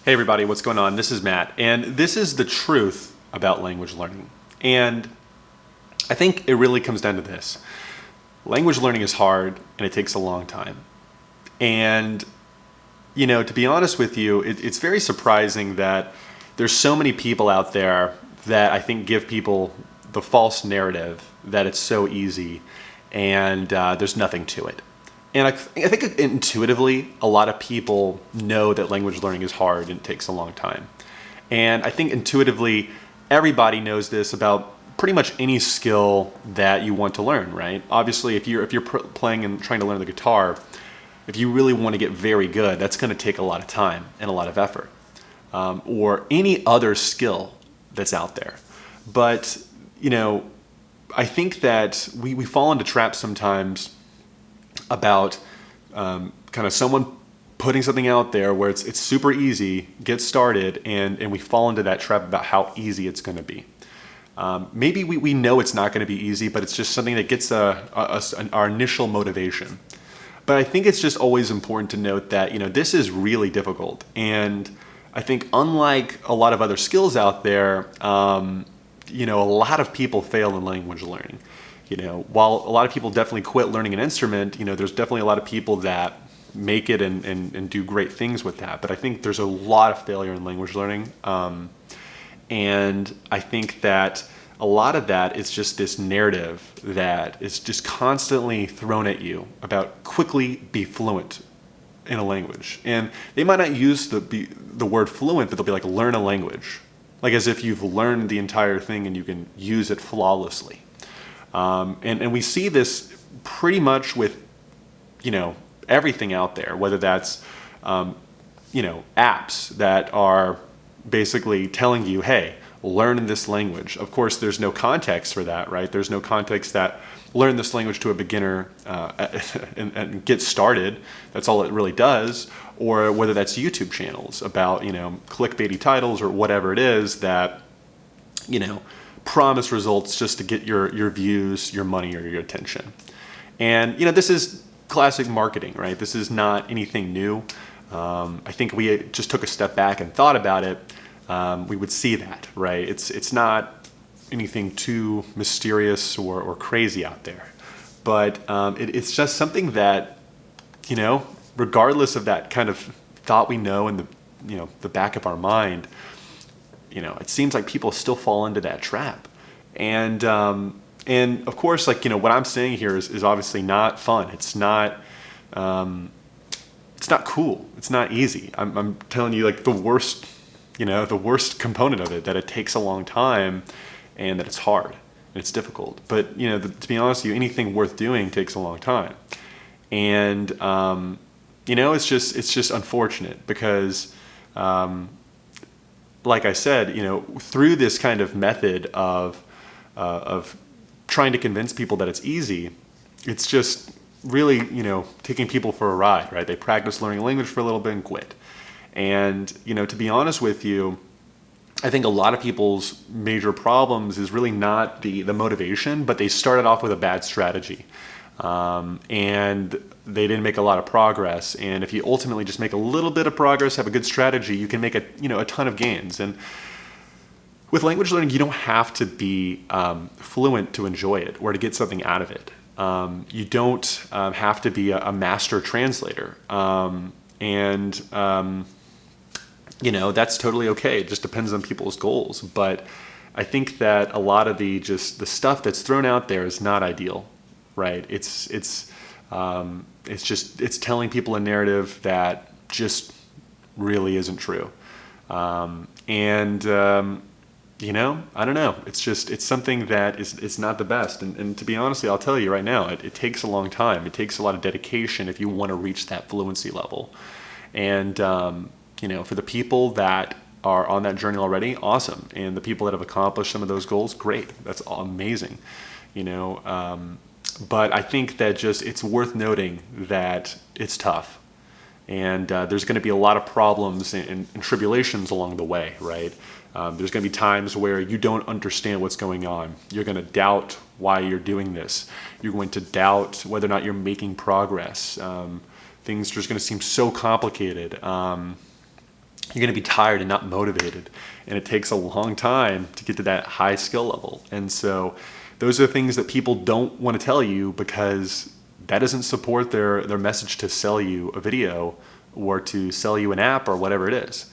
Hey everybody, what's going on? This is Matt, and this is the truth about language learning. And I think it really comes down to this. Language learning is hard and it takes a long time. And, to be honest with you, it's very surprising that there's so many people out there that I think give people the false narrative that it's so easy and there's nothing to it. And I think intuitively, a lot of people know that language learning is hard and it takes a long time. And I think intuitively, everybody knows this about pretty much any skill that you want to learn, right? Obviously, if you're playing and trying to learn the guitar, if you really want to get very good, that's going to take a lot of time and a lot of effort. Or any other skill that's out there. But, I think that we fall into traps sometimes about kind of someone putting something out there where it's super easy, get started, and we fall into that trap about how easy it's going to be. Maybe we know it's not going to be easy, but it's just something that gets our initial motivation. But I think it's just always important to note that, this is really difficult. And I think unlike a lot of other skills out there, a lot of people fail in language learning. While a lot of people definitely quit learning an instrument, there's definitely a lot of people that make it and do great things with that. But I think there's a lot of failure in language learning. And I think that a lot of that is just this narrative that is just constantly thrown at you about quickly be fluent in a language. And they might not use the word fluent, but they'll be like, learn a language. Like as if you've learned the entire thing and you can use it flawlessly. And we see this pretty much with, everything out there, whether that's, apps that are basically telling you, hey, learn this language. Of course, there's no context for that, right? There's no context that learn this language to a beginner and get started. That's all it really does. Or whether that's YouTube channels about, clickbaity titles or whatever it is that, promise results just to get your views, your money, or your attention. And, this is classic marketing, right? This is not anything new. I think we just took a step back and thought about it. We would see that, right? It's not anything too mysterious or crazy out there. But it's just something that, regardless of that kind of thought we know in the back of our mind, it seems like people still fall into that trap. And of course, what I'm saying here is obviously not fun. It's not cool. It's not easy. I'm telling you the worst, the worst component of it, that it takes a long time and that it's hard and it's difficult. But, to be honest with you, anything worth doing takes a long time. And, it's just unfortunate because, like I said, through this kind of method of trying to convince people that it's easy, it's just really, taking people for a ride, right? They practice learning a language for a little bit and quit. And, to be honest with you, I think a lot of people's major problems is really not the motivation, but they started off with a bad strategy. And they didn't make a lot of progress. And if you ultimately just make a little bit of progress, have a good strategy, you can make a ton of gains. And with language learning, you don't have to be fluent to enjoy it or to get something out of it. You don't have to be a master translator. That's totally okay. It just depends on people's goals. But I think that a lot of the stuff that's thrown out there is not ideal, right? It's telling people a narrative that just really isn't true. I don't know. It's something that is not the best. And to be honest, I'll tell you right now, it takes a long time. It takes a lot of dedication if you want to reach that fluency level. And, for the people that are on that journey already, awesome. And the people that have accomplished some of those goals, great. That's amazing. But I think that it's worth noting that it's tough. And there's going to be a lot of problems and tribulations along the way, right? There's going to be times where you don't understand what's going on. You're going to doubt why you're doing this. You're going to doubt whether or not you're making progress. Things are just going to seem so complicated. you're going to be tired and not motivated. And it takes a long time to get to that high skill level. And so those are things that people don't want to tell you because that doesn't support their message to sell you a video or to sell you an app or whatever it is.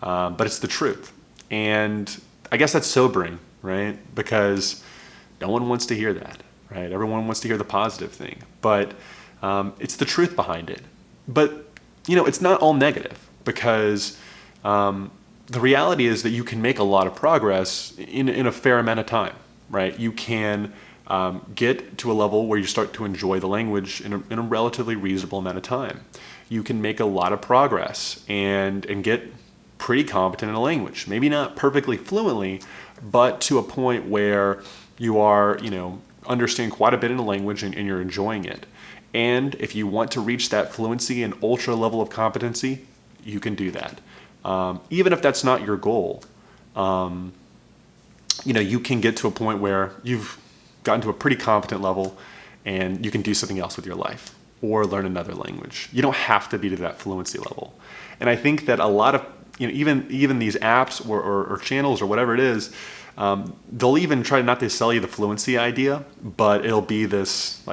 But it's the truth. And I guess that's sobering, right? Because no one wants to hear that, right? Everyone wants to hear the positive thing. But it's the truth behind it. But, it's not all negative because the reality is that you can make a lot of progress in a fair amount of time, right? You can get to a level where you start to enjoy the language in a relatively reasonable amount of time. You can make a lot of progress and get pretty competent in a language. Maybe not perfectly fluently, but to a point where you are, understand quite a bit in a language and you're enjoying it. And if you want to reach that fluency and ultra level of competency, you can do that. Even if that's not your goal, you can get to a point where you've gotten to a pretty competent level and you can do something else with your life or learn another language. You don't have to be to that fluency level. And I think that a lot of, even these apps or channels or whatever it is, they'll even try not to sell you the fluency idea, but it'll be this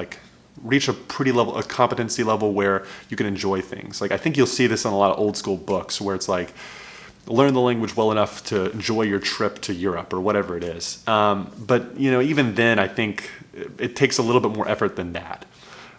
reach a competency level where you can enjoy things. I think you'll see this in a lot of old school books where it's learn the language well enough to enjoy your trip to Europe or whatever it is. But even then, I think it takes a little bit more effort than that.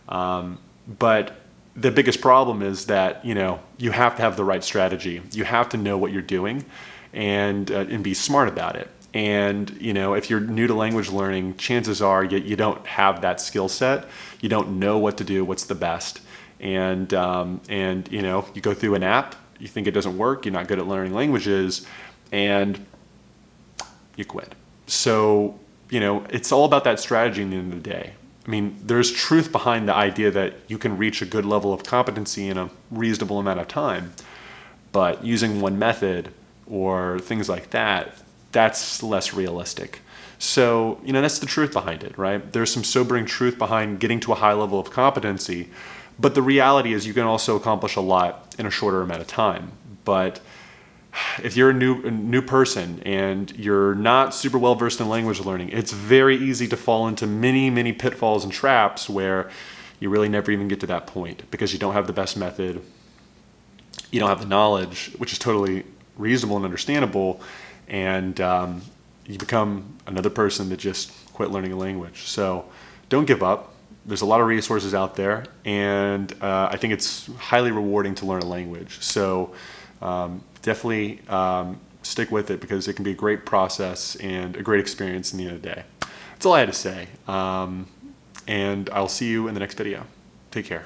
But the biggest problem is that you have to have the right strategy. You have to know what you're doing and be smart about it. And if you're new to language learning, chances are you don't have that skill set. You don't know what to do, what's the best, and you go through an app, you think it doesn't work, you're not good at learning languages, and you quit. So it's all about that strategy in the end of the day. I mean, there's truth behind the idea that you can reach a good level of competency in a reasonable amount of time, but using one method or things like that, that's less realistic. So, that's the truth behind it, right? There's some sobering truth behind getting to a high level of competency, but the reality is you can also accomplish a lot in a shorter amount of time. But if you're a new person and you're not super well versed in language learning, it's very easy to fall into many, many pitfalls and traps where you really never even get to that point because you don't have the best method, you don't have the knowledge, which is totally reasonable and understandable, and you become another person that just quit learning a language. So don't give up. There's a lot of resources out there, and I think it's highly rewarding to learn a language. So definitely stick with it because it can be a great process and a great experience in the end of the day. That's all I had to say. And I'll see you in the next video. Take care.